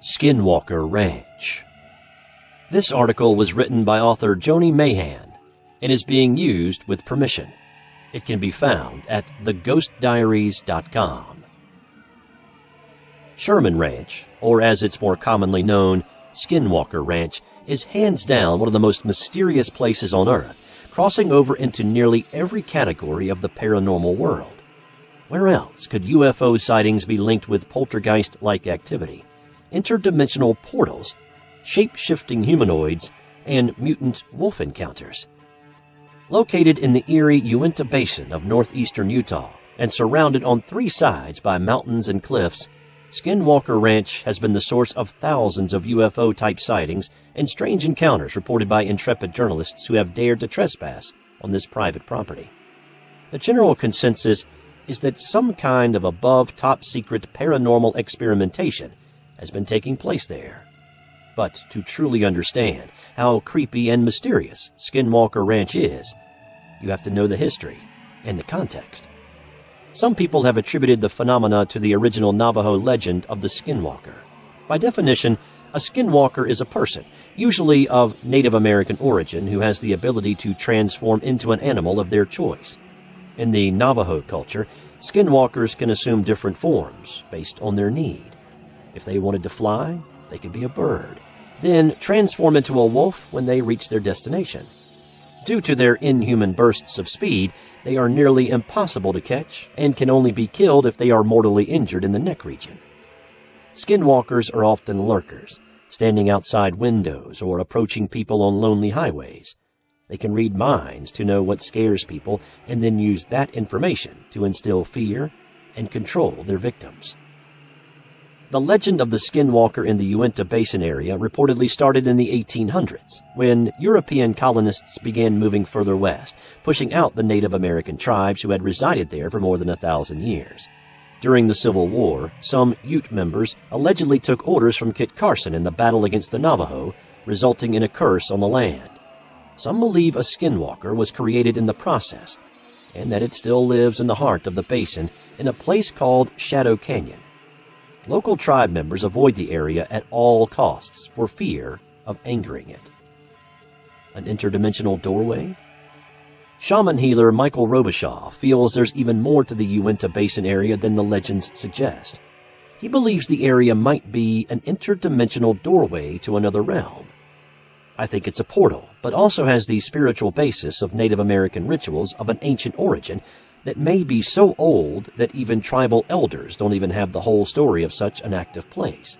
Skinwalker Ranch. This article was written by author Joni Mahan and is being used with permission. It can be found at theghostdiaries.com. Sherman Ranch, or as it's more commonly known, Skinwalker Ranch, is hands down one of the most mysterious places on Earth, crossing over into nearly every category of the paranormal world. Where else could UFO sightings be linked with poltergeist-like activity, interdimensional portals, shape-shifting humanoids, and mutant wolf encounters? Located in the eerie Uintah Basin of northeastern Utah and surrounded on three sides by mountains and cliffs, Skinwalker Ranch has been the source of thousands of UFO-type sightings and strange encounters reported by intrepid journalists who have dared to trespass on this private property. The general consensus is that some kind of above top-secret paranormal experimentation has been taking place there. But to truly understand how creepy and mysterious Skinwalker Ranch is, you have to know the history and the context. Some people have attributed the phenomena to the original Navajo legend of the Skinwalker. By definition, a Skinwalker is a person, usually of Native American origin, who has the ability to transform into an animal of their choice. In the Navajo culture, Skinwalkers can assume different forms based on their need. If they wanted to fly, they could be a bird, then transform into a wolf when they reach their destination. Due to their inhuman bursts of speed, they are nearly impossible to catch and can only be killed if they are mortally injured in the neck region. Skinwalkers are often lurkers, standing outside windows or approaching people on lonely highways. They can read minds to know what scares people and then use that information to instill fear and control their victims. The legend of the Skinwalker in the Uintah Basin area reportedly started in the 1800s, when European colonists began moving further west, pushing out the Native American tribes who had resided there for more than 1,000 years. During the Civil War, some Ute members allegedly took orders from Kit Carson in the battle against the Navajo, resulting in a curse on the land. Some believe a Skinwalker was created in the process, and that it still lives in the heart of the basin in a place called Shadow Canyon. Local tribe members avoid the area at all costs for fear of angering it. An interdimensional doorway? Shaman healer Michael Robichaud feels there's even more to the Uintah Basin area than the legends suggest. He believes the area might be an interdimensional doorway to another realm. I think it's a portal, but also has the spiritual basis of Native American rituals of an ancient origin that may be so old that even tribal elders don't even have the whole story of such an active place.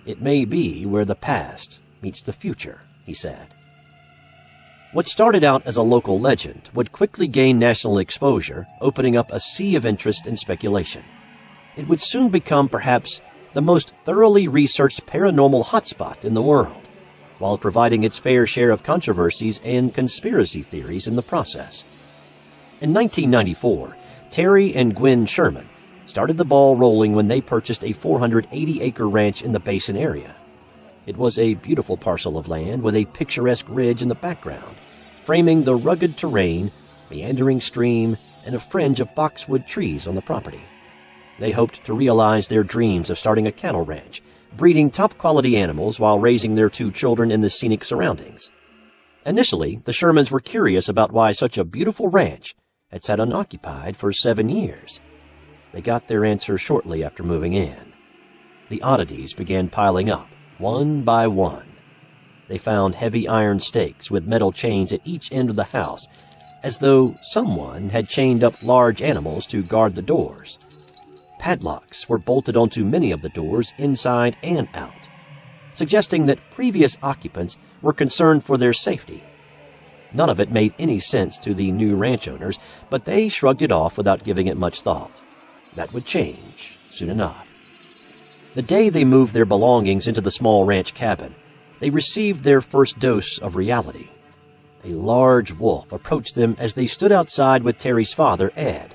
It may be where the past meets the future, he said. What started out as a local legend would quickly gain national exposure, opening up a sea of interest and speculation. It would soon become perhaps the most thoroughly researched paranormal hotspot in the world, while providing its fair share of controversies and conspiracy theories in the process. In 1994, Terry and Gwen Sherman started the ball rolling when they purchased a 480-acre ranch in the Basin area. It was a beautiful parcel of land with a picturesque ridge in the background, framing the rugged terrain, meandering stream, and a fringe of boxwood trees on the property. They hoped to realize their dreams of starting a cattle ranch, breeding top-quality animals while raising their 2 children in the scenic surroundings. Initially, the Shermans were curious about why such a beautiful ranch had sat unoccupied for 7 years. They got their answer shortly after moving in. The oddities began piling up, one by one. They found heavy iron stakes with metal chains at each end of the house, as though someone had chained up large animals to guard the doors. Padlocks were bolted onto many of the doors inside and out, suggesting that previous occupants were concerned for their safety. None of it made any sense to the new ranch owners, but they shrugged it off without giving it much thought. That would change soon enough. The day they moved their belongings into the small ranch cabin, they received their first dose of reality. A large wolf approached them as they stood outside with Terry's father, Ed.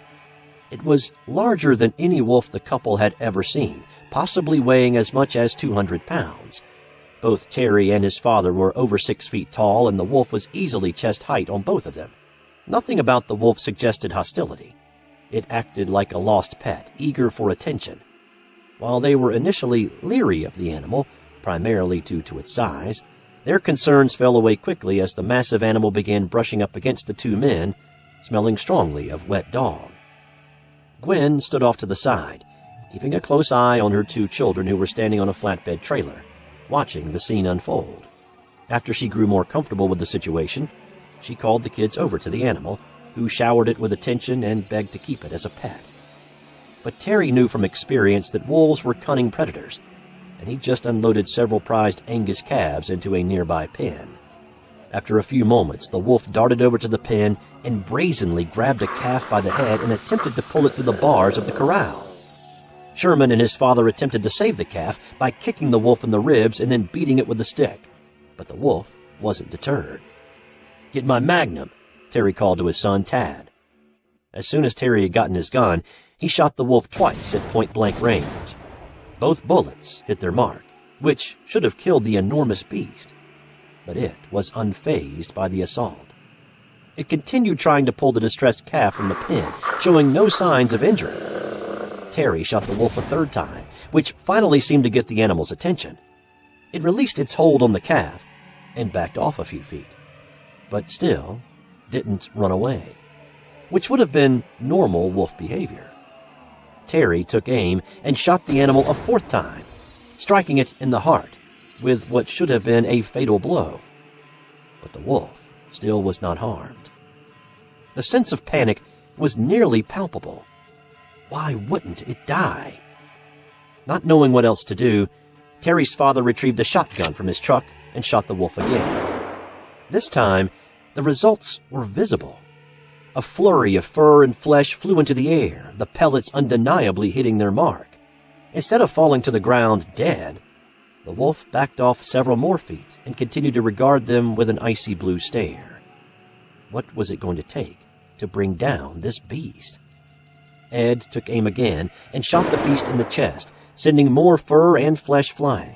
It was larger than any wolf the couple had ever seen, possibly weighing as much as 200 pounds. Both Terry and his father were over 6 feet tall, and the wolf was easily chest height on both of them. Nothing about the wolf suggested hostility. It acted like a lost pet, eager for attention. While they were initially leery of the animal, primarily due to its size, their concerns fell away quickly as the massive animal began brushing up against the two men, smelling strongly of wet dog. Gwen stood off to the side, keeping a close eye on her two children who were standing on a flatbed trailer, watching the scene unfold. After she grew more comfortable with the situation, she called the kids over to the animal, who showered it with attention and begged to keep it as a pet. But Terry knew from experience that wolves were cunning predators, and he just unloaded several prized Angus calves into a nearby pen. After a few moments, the wolf darted over to the pen and brazenly grabbed a calf by the head and attempted to pull it through the bars of the corral. Sherman and his father attempted to save the calf by kicking the wolf in the ribs and then beating it with a stick, but the wolf wasn't deterred. "Get my magnum," Terry called to his son, Tad. As soon as Terry had gotten his gun, he shot the wolf twice at point-blank range. Both bullets hit their mark, which should have killed the enormous beast, but it was unfazed by the assault. It continued trying to pull the distressed calf from the pen, showing no signs of injury. Terry shot the wolf a third time, which finally seemed to get the animal's attention. It released its hold on the calf and backed off a few feet, but still didn't run away, which would have been normal wolf behavior. Terry took aim and shot the animal a fourth time, striking it in the heart with what should have been a fatal blow. But the wolf still was not harmed. The sense of panic was nearly palpable. Why wouldn't it die? Not knowing what else to do, Terry's father retrieved a shotgun from his truck and shot the wolf again. This time, the results were visible. A flurry of fur and flesh flew into the air, the pellets undeniably hitting their mark. Instead of falling to the ground dead, the wolf backed off several more feet and continued to regard them with an icy blue stare. What was it going to take to bring down this beast? Ed took aim again and shot the beast in the chest, sending more fur and flesh flying.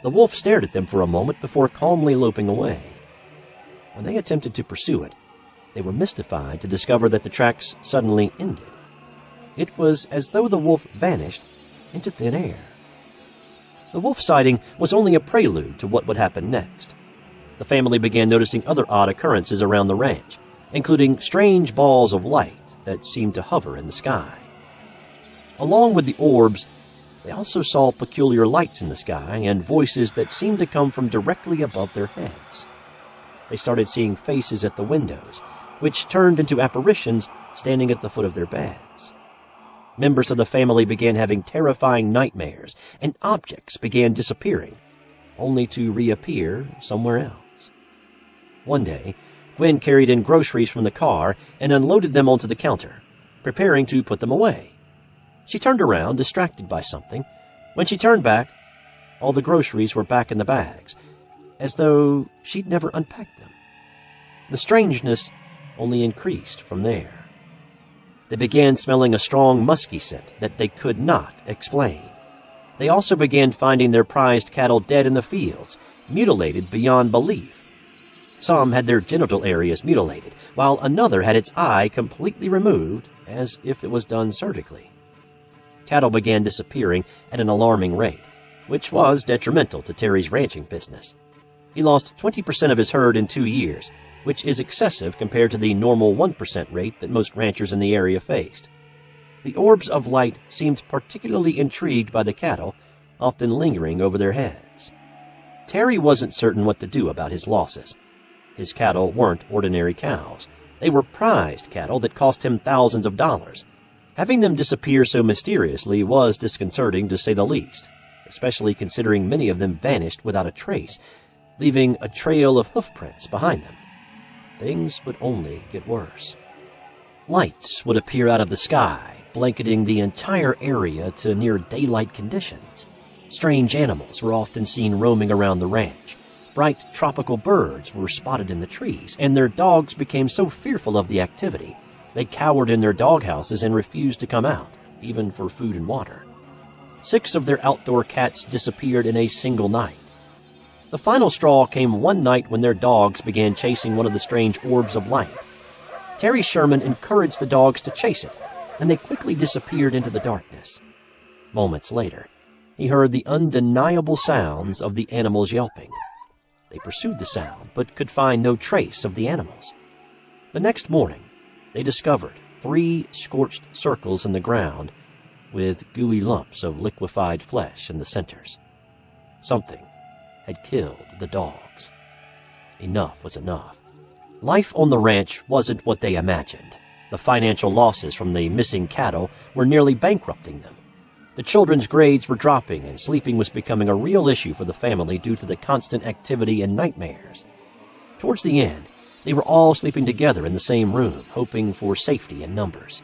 The wolf stared at them for a moment before calmly loping away. When they attempted to pursue it, they were mystified to discover that the tracks suddenly ended. It was as though the wolf vanished into thin air. The wolf sighting was only a prelude to what would happen next. The family began noticing other odd occurrences around the ranch, including strange balls of light that seemed to hover in the sky. Along with the orbs, they also saw peculiar lights in the sky and voices that seemed to come from directly above their heads. They started seeing faces at the windows, which turned into apparitions standing at the foot of their beds. Members of the family began having terrifying nightmares, and objects began disappearing, only to reappear somewhere else. One day, Gwen carried in groceries from the car and unloaded them onto the counter, preparing to put them away. She turned around, distracted by something. When she turned back, all the groceries were back in the bags, as though she'd never unpacked them. The strangeness only increased from there. They began smelling a strong musky scent that they could not explain. They also began finding their prized cattle dead in the fields, mutilated beyond belief. Some had their genital areas mutilated, while another had its eye completely removed, as if it was done surgically. Cattle began disappearing at an alarming rate, which was detrimental to Terry's ranching business. He lost 20% of his herd in 2 years, which is excessive compared to the normal 1% rate that most ranchers in the area faced. The orbs of light seemed particularly intrigued by the cattle, often lingering over their heads. Terry wasn't certain what to do about his losses. His cattle weren't ordinary cows. They were prized cattle that cost him thousands of dollars. Having them disappear so mysteriously was disconcerting, to say the least, especially considering many of them vanished without a trace, leaving a trail of hoofprints behind them. Things would only get worse. Lights would appear out of the sky, blanketing the entire area to near daylight conditions. Strange animals were often seen roaming around the ranch. Bright tropical birds were spotted in the trees, and their dogs became so fearful of the activity, they cowered in their doghouses and refused to come out, even for food and water. 6 of their outdoor cats disappeared in a single night. The final straw came one night when their dogs began chasing one of the strange orbs of light. Terry Sherman encouraged the dogs to chase it, and they quickly disappeared into the darkness. Moments later, he heard the undeniable sounds of the animals yelping. They pursued the sound, but could find no trace of the animals. The next morning, they discovered 3 scorched circles in the ground with gooey lumps of liquefied flesh in the centers. Something had killed the dogs. Enough was enough. Life on the ranch wasn't what they imagined. The financial losses from the missing cattle were nearly bankrupting them. The children's grades were dropping, and sleeping was becoming a real issue for the family due to the constant activity and nightmares. Towards the end, they were all sleeping together in the same room, hoping for safety in numbers.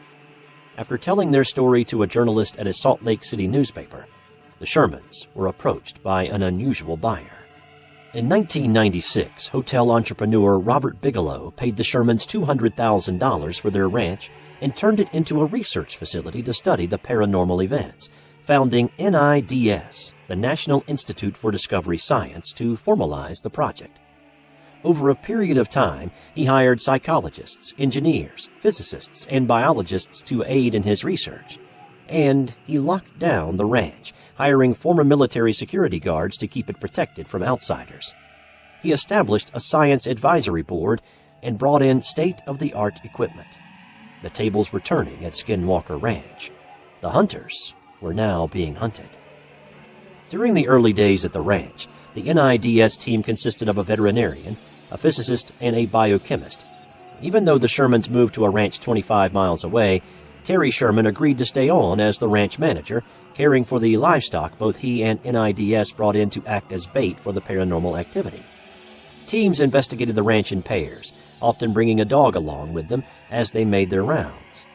After telling their story to a journalist at a Salt Lake City newspaper, the Shermans were approached by an unusual buyer. In 1996, hotel entrepreneur Robert Bigelow paid the Shermans $200,000 for their ranch and turned it into a research facility to study the paranormal events, founding NIDS, the National Institute for Discovery Science, to formalize the project. Over a period of time, he hired psychologists, engineers, physicists, and biologists to aid in his research. And he locked down the ranch, hiring former military security guards to keep it protected from outsiders. He established a science advisory board and brought in state-of-the-art equipment. The tables were turning at Skinwalker Ranch. The hunters were now being hunted. During the early days at the ranch, the NIDS team consisted of a veterinarian, a physicist, and a biochemist. Even though the Shermans moved to a ranch 25 miles away, Terry Sherman agreed to stay on as the ranch manager, caring for the livestock both he and NIDS brought in to act as bait for the paranormal activity. Teams investigated the ranch in pairs, often bringing a dog along with them as they made their rounds.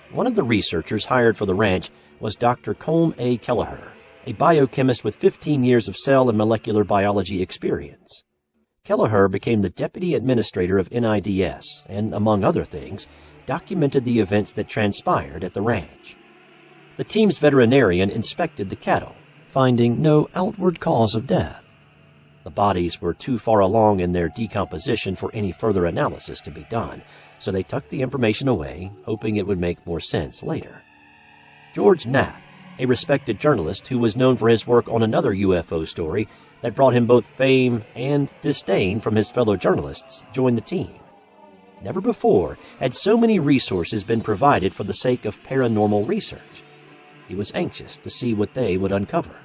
One of the researchers hired for the ranch was Dr. Colm A. Kelleher, a biochemist with 15 years of cell and molecular biology experience. Kelleher became the deputy administrator of NIDS and, among other things, documented the events that transpired at the ranch. The team's veterinarian inspected the cattle, finding no outward cause of death. The bodies were too far along in their decomposition for any further analysis to be done, so they tucked the information away, hoping it would make more sense later. George Knapp, a respected journalist who was known for his work on another UFO story that brought him both fame and disdain from his fellow journalists, joined the team. Never before had so many resources been provided for the sake of paranormal research. He was anxious to see what they would uncover.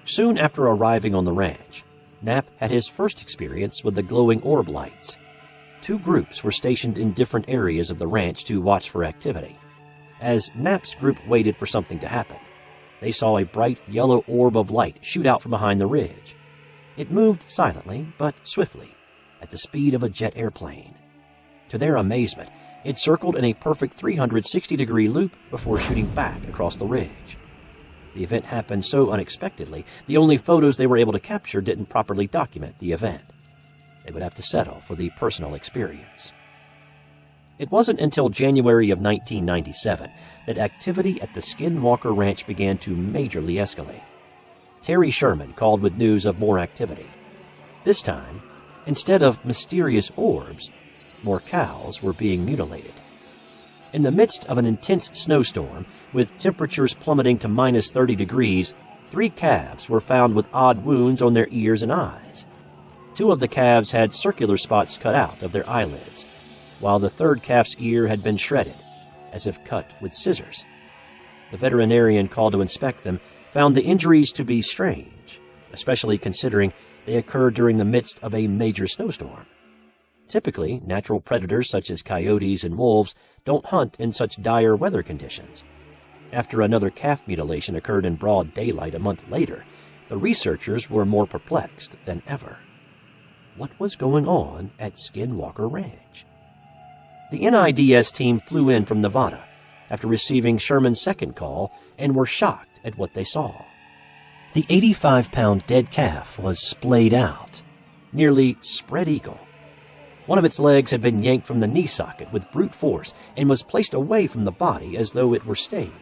Soon after arriving on the ranch, Knapp had his first experience with the glowing orb lights. 2 groups were stationed in different areas of the ranch to watch for activity. As Knapp's group waited for something to happen, they saw a bright yellow orb of light shoot out from behind the ridge. It moved silently but swiftly, at the speed of a jet airplane. To their amazement, it circled in a perfect 360-degree loop before shooting back across the ridge. The event happened so unexpectedly, the only photos they were able to capture didn't properly document the event. They would have to settle for the personal experience. It wasn't until January of 1997 that activity at the Skinwalker Ranch began to majorly escalate. Terry Sherman called with news of more activity. This time, instead of mysterious orbs, more cows were being mutilated. In the midst of an intense snowstorm, with temperatures plummeting to minus 30 degrees, 3 calves were found with odd wounds on their ears and eyes. 2 of the calves had circular spots cut out of their eyelids, while the 3rd calf's ear had been shredded, as if cut with scissors. The veterinarian called to inspect them found the injuries to be strange, especially considering they occurred during the midst of a major snowstorm. Typically, natural predators such as coyotes and wolves don't hunt in such dire weather conditions. After another calf mutilation occurred in broad daylight a month later, the researchers were more perplexed than ever. What was going on at Skinwalker Ranch? The NIDS team flew in from Nevada after receiving Sherman's second call and were shocked at what they saw. The 85-pound dead calf was splayed out, nearly spread eagle. One of its legs had been yanked from the knee socket with brute force and was placed away from the body as though it were staged.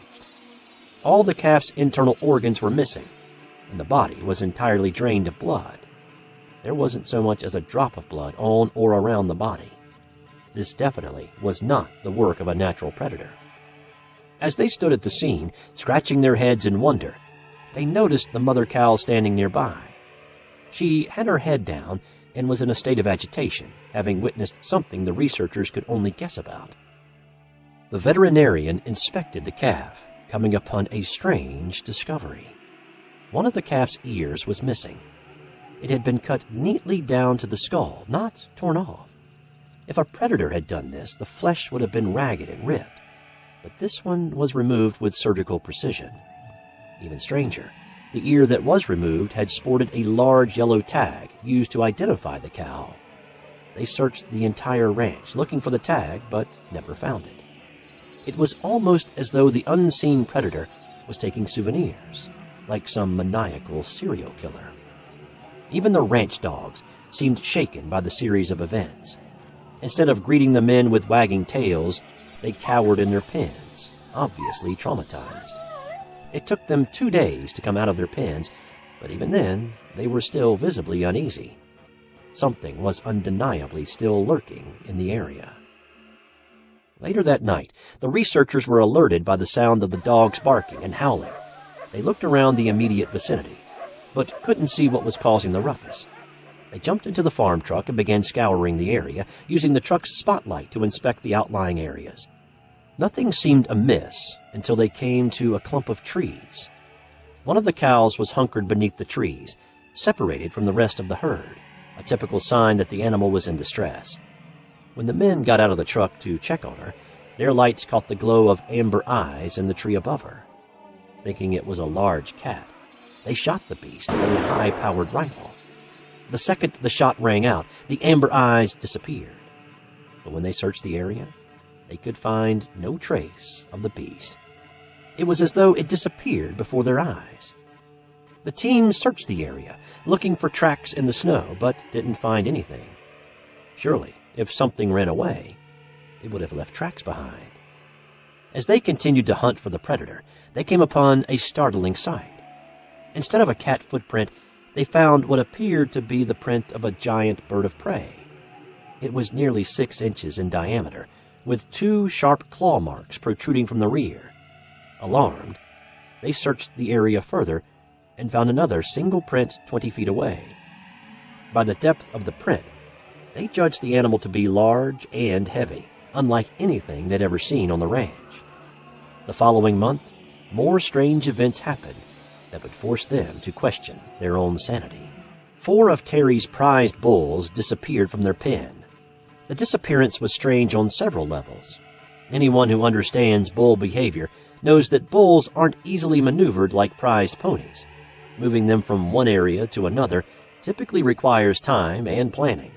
All the calf's internal organs were missing, and the body was entirely drained of blood. There wasn't so much as a drop of blood on or around the body. This definitely was not the work of a natural predator. As they stood at the scene, scratching their heads in wonder, they noticed the mother cow standing nearby. She had her head down and was in a state of agitation, having witnessed something the researchers could only guess about. The veterinarian inspected the calf, coming upon a strange discovery. One of the calf's ears was missing. It had been cut neatly down to the skull, not torn off. If a predator had done this, the flesh would have been ragged and ripped, but this one was removed with surgical precision. Even stranger, the ear that was removed had sported a large yellow tag used to identify the cow. They searched the entire ranch looking for the tag, but never found it. It was almost as though the unseen predator was taking souvenirs, like some maniacal serial killer. Even the ranch dogs seemed shaken by the series of events. Instead of greeting the men with wagging tails, they cowered in their pens, obviously traumatized. It took them 2 days to come out of their pens, but even then, they were still visibly uneasy. Something was undeniably still lurking in the area. Later that night, the researchers were alerted by the sound of the dogs barking and howling. They looked around the immediate vicinity, but couldn't see what was causing the ruckus. They jumped into the farm truck and began scouring the area, using the truck's spotlight to inspect the outlying areas. Nothing seemed amiss until they came to a clump of trees. One of the cows was hunkered beneath the trees, separated from the rest of the herd, a typical sign that the animal was in distress. When the men got out of the truck to check on her, their lights caught the glow of amber eyes in the tree above her. Thinking it was a large cat, they shot the beast with a high-powered rifle. The second the shot rang out, the amber eyes disappeared. But when they searched the area, they could find no trace of the beast. It was as though it disappeared before their eyes. The team searched the area, looking for tracks in the snow, but didn't find anything. Surely, if something ran away, it would have left tracks behind. As they continued to hunt for the predator, they came upon a startling sight. Instead of a cat footprint, they found what appeared to be the print of a giant bird of prey. It was nearly 6 inches in diameter, with 2 sharp claw marks protruding from the rear. Alarmed, they searched the area further and found another single print 20 feet away. By the depth of the print, they judged the animal to be large and heavy, unlike anything they'd ever seen on the ranch. The following month, more strange events happened that would force them to question their own sanity. 4 of Terry's prized bulls disappeared from their pen. The disappearance was strange on several levels. Anyone who understands bull behavior knows that bulls aren't easily maneuvered like prized ponies. Moving them from one area to another typically requires time and planning.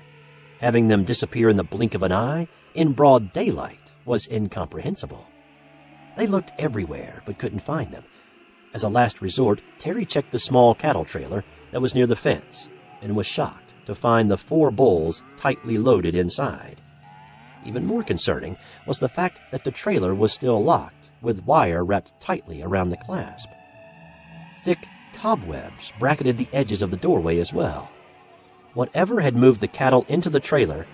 Having them disappear in the blink of an eye, in broad daylight, was incomprehensible. They looked everywhere but couldn't find them. As a last resort, Terry checked the small cattle trailer that was near the fence and was shocked to find the 4 bulls tightly loaded inside. Even more concerning was the fact that the trailer was still locked, with wire wrapped tightly around the clasp. Thick cobwebs bracketed the edges of the doorway as well. Whatever had moved the cattle into the trailer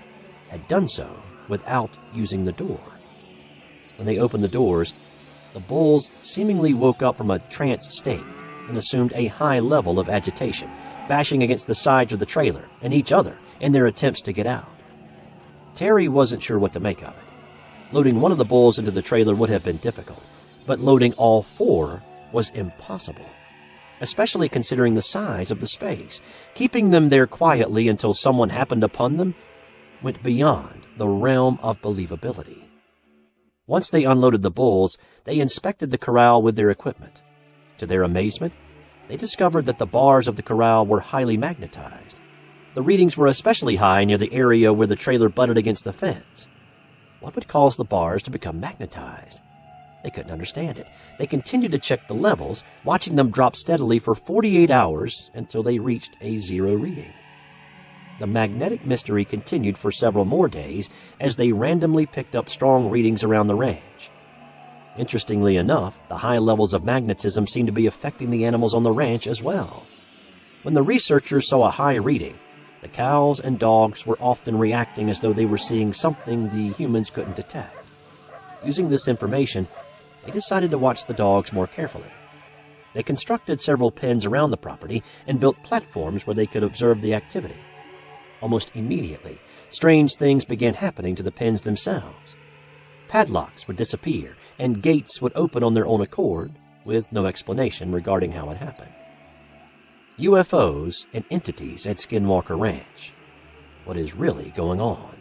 had done so without using the door. When they opened the doors, the bulls seemingly woke up from a trance state and assumed a high level of agitation, bashing against the sides of the trailer and each other in their attempts to get out. Terry wasn't sure what to make of it. Loading one of the bulls into the trailer would have been difficult, but loading all 4 was impossible, especially considering the size of the space. Keeping them there quietly until someone happened upon them went beyond the realm of believability. Once they unloaded the bulls, they inspected the corral with their equipment. To their amazement, they discovered that the bars of the corral were highly magnetized. The readings were especially high near the area where the trailer butted against the fence. What would cause the bars to become magnetized? They couldn't understand it. They continued to check the levels, watching them drop steadily for 48 hours until they reached a 0 reading. The magnetic mystery continued for several more days as they randomly picked up strong readings around the ranch. Interestingly enough, the high levels of magnetism seemed to be affecting the animals on the ranch as well. When the researchers saw a high reading, the cows and dogs were often reacting as though they were seeing something the humans couldn't detect. Using this information, they decided to watch the dogs more carefully. They constructed several pens around the property and built platforms where they could observe the activity. Almost immediately, strange things began happening to the pens themselves. Padlocks would disappear, and gates would open on their own accord, with no explanation regarding how it happened. UFOs and entities at Skinwalker Ranch. What is really going on?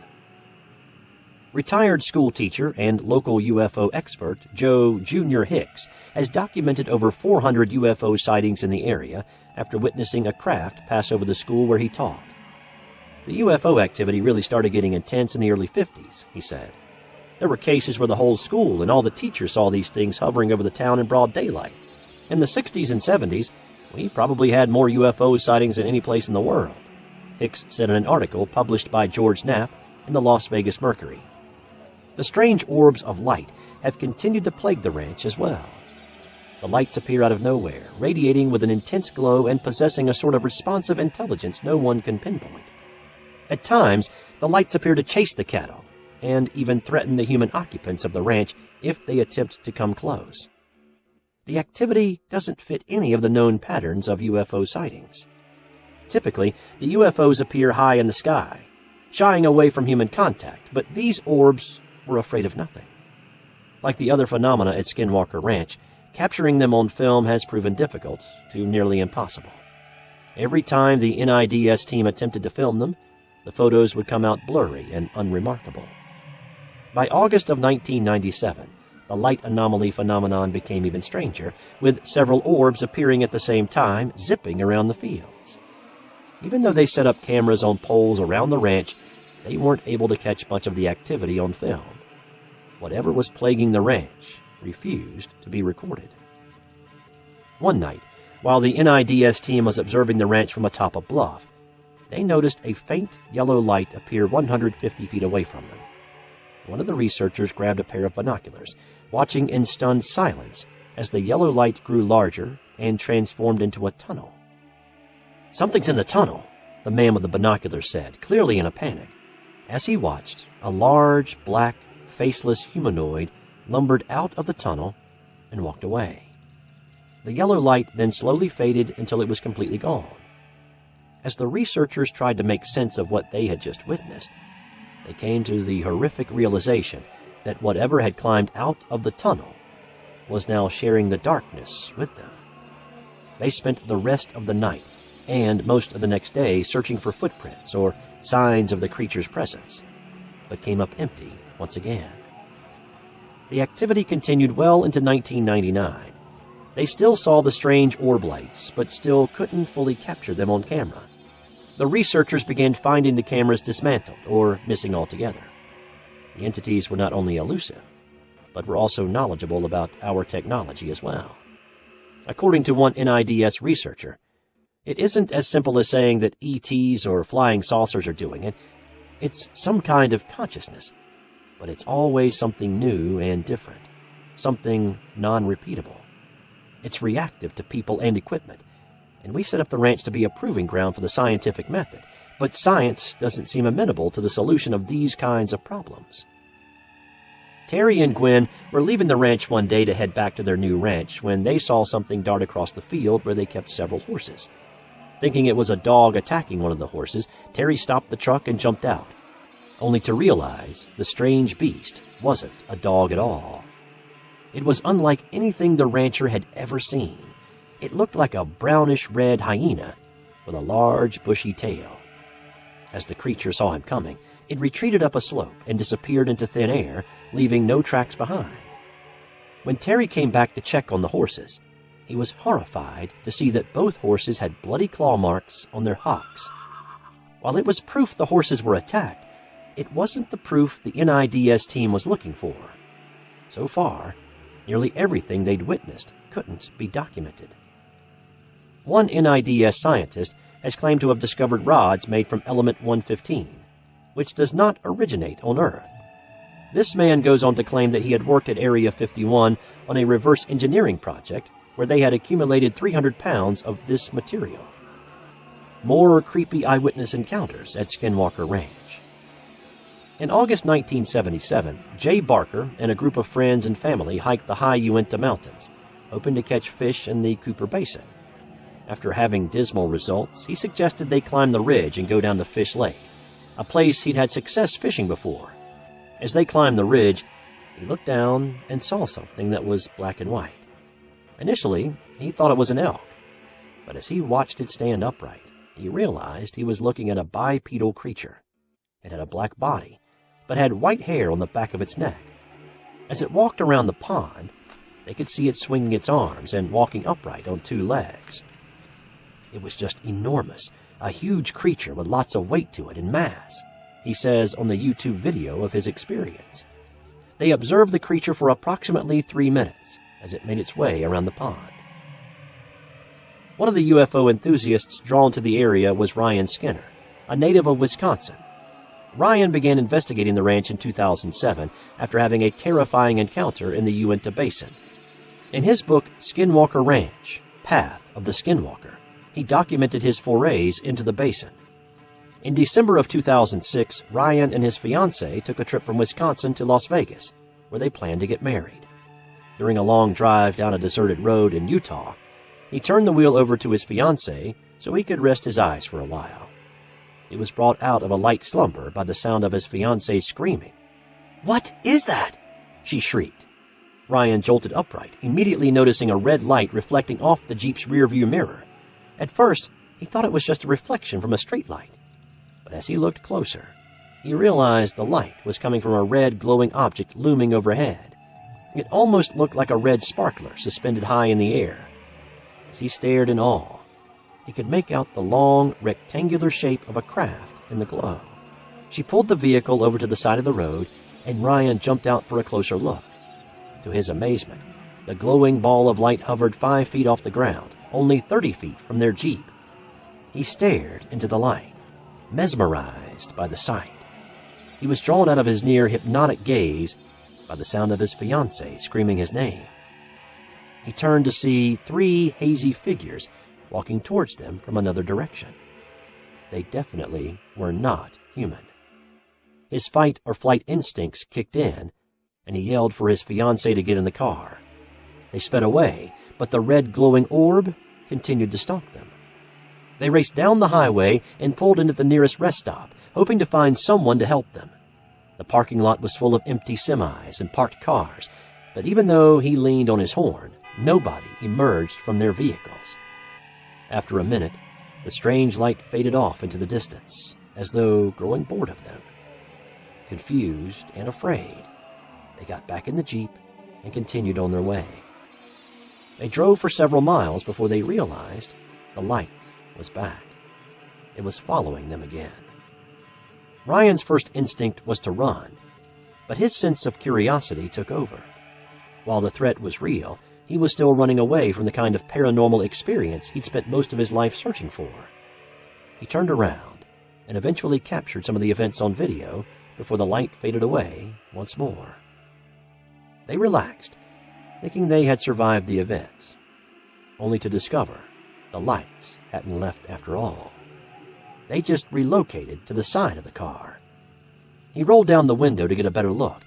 Retired school teacher and local UFO expert Joe Jr. Hicks has documented over 400 UFO sightings in the area after witnessing a craft pass over the school where he taught. The UFO activity really started getting intense in the early 50s, he said. There were cases where the whole school and all the teachers saw these things hovering over the town in broad daylight. In the 60s and 70s, we probably had more UFO sightings than any place in the world, Hicks said in an article published by George Knapp in the Las Vegas Mercury. The strange orbs of light have continued to plague the ranch as well. The lights appear out of nowhere, radiating with an intense glow and possessing a sort of responsive intelligence no one can pinpoint. At times, the lights appear to chase the cattle, and even threaten the human occupants of the ranch if they attempt to come close. The activity doesn't fit any of the known patterns of UFO sightings. Typically, the UFOs appear high in the sky, shying away from human contact, but these orbs were afraid of nothing. Like the other phenomena at Skinwalker Ranch, capturing them on film has proven difficult to nearly impossible. Every time the NIDS team attempted to film them, the photos would come out blurry and unremarkable. By August of 1997, the light anomaly phenomenon became even stranger, with several orbs appearing at the same time, zipping around the fields. Even though they set up cameras on poles around the ranch, they weren't able to catch much of the activity on film. Whatever was plaguing the ranch refused to be recorded. One night, while the NIDS team was observing the ranch from atop a bluff, they noticed a faint yellow light appear 150 feet away from them. One of the researchers grabbed a pair of binoculars, watching in stunned silence as the yellow light grew larger and transformed into a tunnel. "Something's in the tunnel," the man with the binoculars said, clearly in a panic. As he watched, a large, black, faceless humanoid lumbered out of the tunnel and walked away. The yellow light then slowly faded until it was completely gone. As the researchers tried to make sense of what they had just witnessed, they came to the horrific realization that whatever had climbed out of the tunnel was now sharing the darkness with them. They spent the rest of the night and most of the next day searching for footprints or signs of the creature's presence, but came up empty once again. The activity continued well into 1999. They still saw the strange orb lights, but still couldn't fully capture them on camera. The researchers began finding the cameras dismantled or missing altogether. The entities were not only elusive, but were also knowledgeable about our technology as well. According to one NIDS researcher, it isn't as simple as saying that ETs or flying saucers are doing it. It's some kind of consciousness, but it's always something new and different, something non-repeatable. It's reactive to people and equipment, and we set up the ranch to be a proving ground for the scientific method, but science doesn't seem amenable to the solution of these kinds of problems. Terry and Gwen were leaving the ranch one day to head back to their new ranch when they saw something dart across the field where they kept several horses. Thinking it was a dog attacking one of the horses, Terry stopped the truck and jumped out, only to realize the strange beast wasn't a dog at all. It was unlike anything the rancher had ever seen. It looked like a brownish-red hyena with a large, bushy tail. As the creature saw him coming, it retreated up a slope and disappeared into thin air, leaving no tracks behind. When Terry came back to check on the horses, he was horrified to see that both horses had bloody claw marks on their hocks. While it was proof the horses were attacked, it wasn't the proof the NIDS team was looking for. So far, nearly everything they'd witnessed couldn't be documented. One NIDS scientist has claimed to have discovered rods made from element 115, which does not originate on Earth. This man goes on to claim that he had worked at Area 51 on a reverse engineering project where they had accumulated 300 pounds of this material. More creepy eyewitness encounters at Skinwalker Ranch. In August 1977, Jay Barker and a group of friends and family hiked the high Uintah Mountains, hoping to catch fish in the Cooper Basin. After having dismal results, he suggested they climb the ridge and go down to Fish Lake, a place he'd had success fishing before. As they climbed the ridge, he looked down and saw something that was black and white. Initially, he thought it was an elk, but as he watched it stand upright, he realized he was looking at a bipedal creature. It had a black body, but had white hair on the back of its neck. As it walked around the pond, they could see it swinging its arms and walking upright on two legs. It was just enormous, a huge creature with lots of weight to it and mass, he says on the YouTube video of his experience. They observed the creature for approximately 3 minutes as it made its way around the pond. One of the UFO enthusiasts drawn to the area was Ryan Skinner, a native of Wisconsin. Ryan began investigating the ranch in 2007 after having a terrifying encounter in the Uintah Basin. In his book, Skinwalker Ranch, Path of the Skinwalker, he documented his forays into the basin. In December of 2006, Ryan and his fiancée took a trip from Wisconsin to Las Vegas, where they planned to get married. During a long drive down a deserted road in Utah, he turned the wheel over to his fiancée so he could rest his eyes for a while. He was brought out of a light slumber by the sound of his fiancée screaming. "What is that?" she shrieked. Ryan jolted upright, immediately noticing a red light reflecting off the Jeep's rearview mirror. At first, he thought it was just a reflection from a streetlight. But as he looked closer, he realized the light was coming from a red glowing object looming overhead. It almost looked like a red sparkler suspended high in the air. As he stared in awe, he could make out the long, rectangular shape of a craft in the glow. She pulled the vehicle over to the side of the road, and Ryan jumped out for a closer look. To his amazement, the glowing ball of light hovered 5 feet off the ground, only 30 feet from their Jeep. He stared into the light, mesmerized by the sight. He was drawn out of his near hypnotic gaze by the sound of his fiancée screaming his name. He turned to see 3 hazy figures walking towards them from another direction. They definitely were not human. His fight or flight instincts kicked in, and he yelled for his fiancée to get in the car. They sped away, but the red glowing orb continued to stalk them. They raced down the highway and pulled into the nearest rest stop, hoping to find someone to help them. The parking lot was full of empty semis and parked cars, but even though he leaned on his horn, nobody emerged from their vehicles. After a minute, the strange light faded off into the distance, as though growing bored of them. Confused and afraid, they got back in the Jeep and continued on their way. They drove for several miles before they realized the light was back. It was following them again. Ryan's first instinct was to run, but his sense of curiosity took over. While the threat was real, he was still running away from the kind of paranormal experience he'd spent most of his life searching for. He turned around and eventually captured some of the events on video before the light faded away once more. They relaxed, thinking they had survived the event, only to discover the lights hadn't left after all. They just relocated to the side of the car. He rolled down the window to get a better look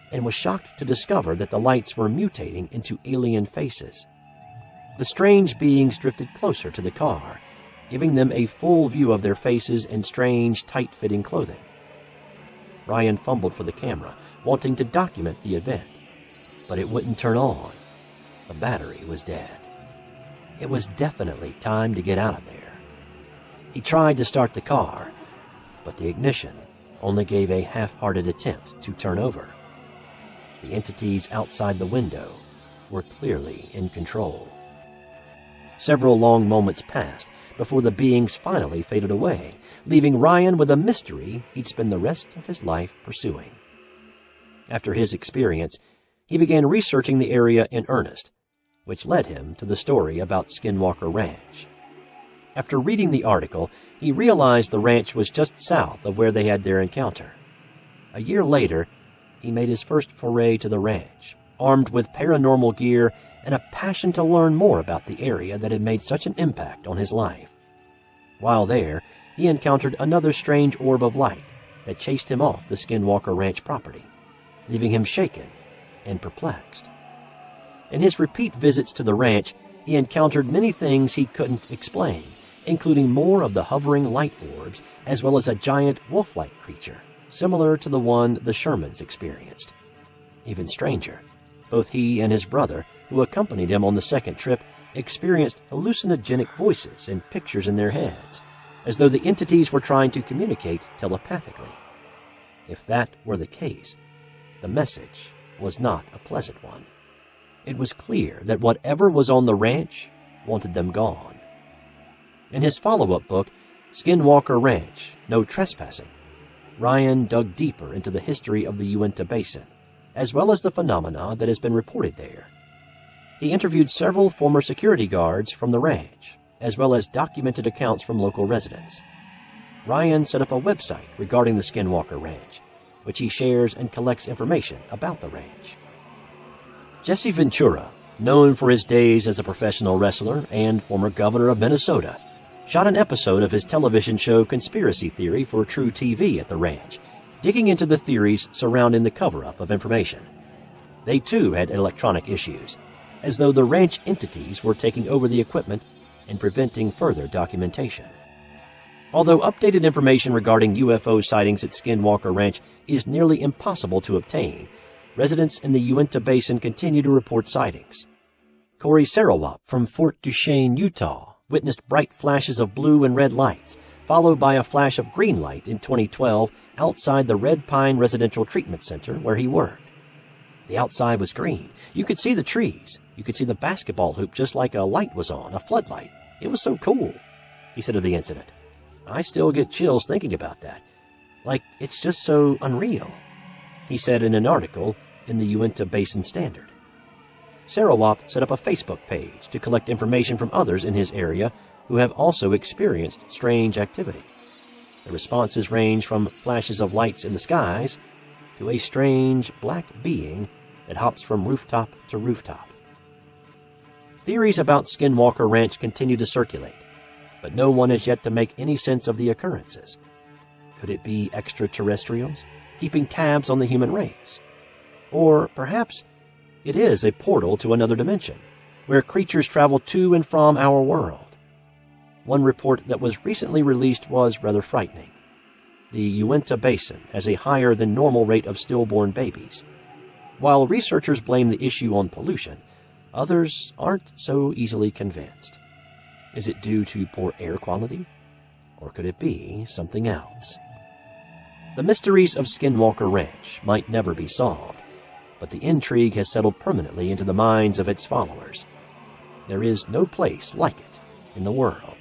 and was shocked to discover that the lights were mutating into alien faces. The strange beings drifted closer to the car, giving them a full view of their faces and strange, tight-fitting clothing. Ryan fumbled for the camera, wanting to document the event, but it wouldn't turn on. The battery was dead. It was definitely time to get out of there. He tried to start the car, but the ignition only gave a half-hearted attempt to turn over. The entities outside the window were clearly in control. Several long moments passed before the beings finally faded away, leaving Ryan with a mystery he'd spend the rest of his life pursuing. After his experience, he began researching the area in earnest, which led him to the story about Skinwalker Ranch. After reading the article, he realized the ranch was just south of where they had their encounter. A year later, he made his first foray to the ranch, armed with paranormal gear and a passion to learn more about the area that had made such an impact on his life. While there, he encountered another strange orb of light that chased him off the Skinwalker Ranch property, leaving him shaken and perplexed. In his repeat visits to the ranch, he encountered many things he couldn't explain, including more of the hovering light orbs, as well as a giant wolf-like creature, similar to the one the Shermans experienced. Even stranger, both he and his brother, who accompanied him on the second trip, experienced hallucinogenic voices and pictures in their heads, as though the entities were trying to communicate telepathically. If that were the case, the message was not a pleasant one. It was clear that whatever was on the ranch wanted them gone. In his follow-up book, Skinwalker Ranch, No Trespassing, Ryan dug deeper into the history of the Uintah Basin, as well as the phenomena that has been reported there. He interviewed several former security guards from the ranch, as well as documented accounts from local residents. Ryan set up a website regarding the Skinwalker Ranch, which he shares and collects information about the ranch. Jesse Ventura, known for his days as a professional wrestler and former governor of Minnesota, shot an episode of his television show Conspiracy Theory for True TV at the ranch, digging into the theories surrounding the cover-up of information. They too had electronic issues, as though the ranch entities were taking over the equipment and preventing further documentation. Although updated information regarding UFO sightings at Skinwalker Ranch is nearly impossible to obtain, residents in the Uintah Basin continue to report sightings. Corey Sarawak from Fort Duchesne, Utah, witnessed bright flashes of blue and red lights, followed by a flash of green light in 2012 outside the Red Pine Residential Treatment Center where he worked. The outside was green. You could see the trees. You could see the basketball hoop just like a light was on, a floodlight. It was so cool, he said of the incident. I still get chills thinking about that. Like, it's just so unreal, he said in an article in the Uintah Basin Standard. Sarawak set up a Facebook page to collect information from others in his area who have also experienced strange activity. The responses range from flashes of lights in the skies to a strange black being that hops from rooftop to rooftop. Theories about Skinwalker Ranch continue to circulate, but no one has yet to make any sense of the occurrences. Could it be extraterrestrials keeping tabs on the human race? Or perhaps it is a portal to another dimension, where creatures travel to and from our world. One report that was recently released was rather frightening. The Uintah Basin has a higher than normal rate of stillborn babies. While researchers blame the issue on pollution, others aren't so easily convinced. Is it due to poor air quality? Or could it be something else? The mysteries of Skinwalker Ranch might never be solved, but the intrigue has settled permanently into the minds of its followers. There is no place like it in the world.